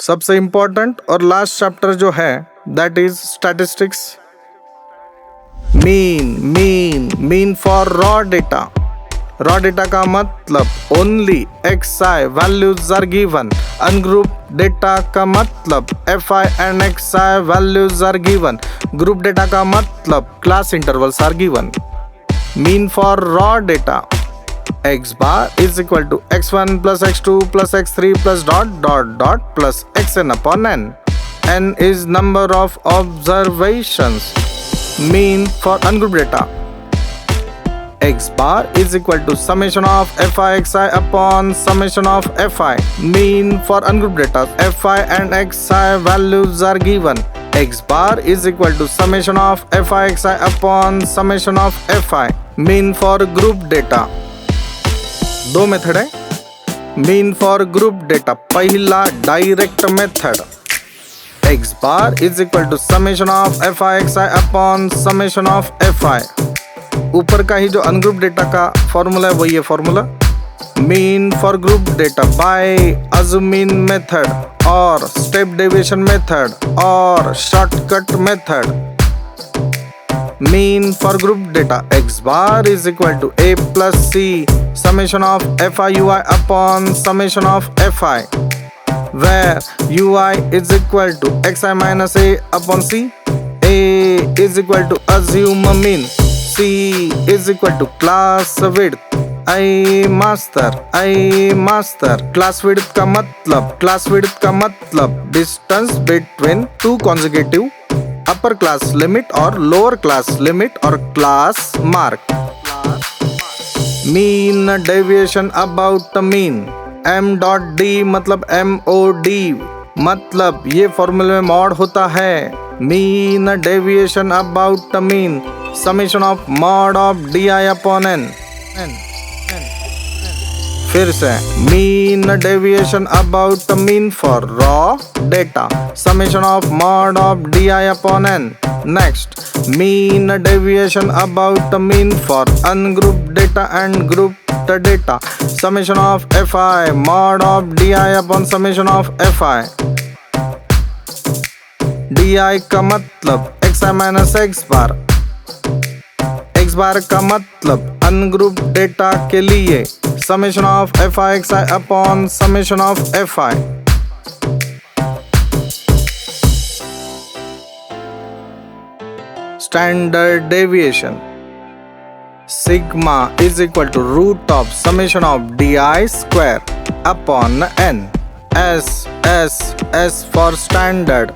सबसे इम्पोर्टेंट और last chapter जो है that is statistics. Mean for raw data. Raw data का मतलब only xi values are given. Ungroup data का मतलब fi and xi values are given. Group data का मतलब class intervals are given. Mean for raw data x bar is equal to x1 plus x2 plus x3 plus dot plus xn upon n. N is number of observations. Mean for ungrouped data x bar is equal to summation of fi xi upon summation of fi. Mean for ungrouped data fi and xi values are given. X bar is equal to summation of fi xi upon summation of fi. Mean for group data दो method है। Mean for group data पहला direct method x bar is equal to summation of fi xi upon summation of fi। ऊपर का ही जो ungroup data का formula है वही है formula. Mean for group data by assuming method और स्टेप डेविएशन मेथड और shortcut method. Mean for group data x bar is equal to a plus c summation of fi ui upon summation of fi, where ui is equal to xi minus a upon c. A is equal to assume mean, c is equal to class width, I master class width का मतलब distance between two consecutive upper class limit और lower class limit और class mark. Mean deviation about mean m dot D मतलब MOD मतलब ये फॉर्मूले में mod होता है। Mean deviation about mean summation of mod of di upon n। फिर से mean deviation about mean for raw data summation of mod of di upon n। Next mean deviation about mean for ungroup data and group data summation of fi mod of di upon summation of fi। di का मतलब xi minus x बार। x बार का मतलब ungroup data के लिए summation of fi xi upon summation of fi। Standard deviation sigma is equal to root of summation of di square upon n। S for standard,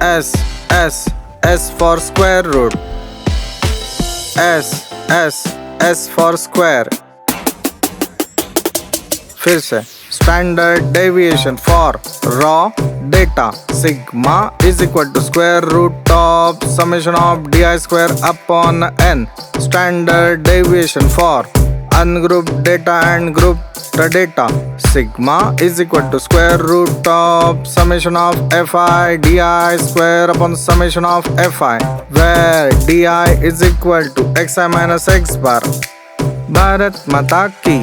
S for square root, S for square। फिर से standard deviation for raw data sigma is equal to square root of summation of di square upon n। Standard deviation for ungroup data and group data sigma is equal to square root of summation of fi di square upon summation of fi, where di is equal to xi minus x bar. Bharat Mata की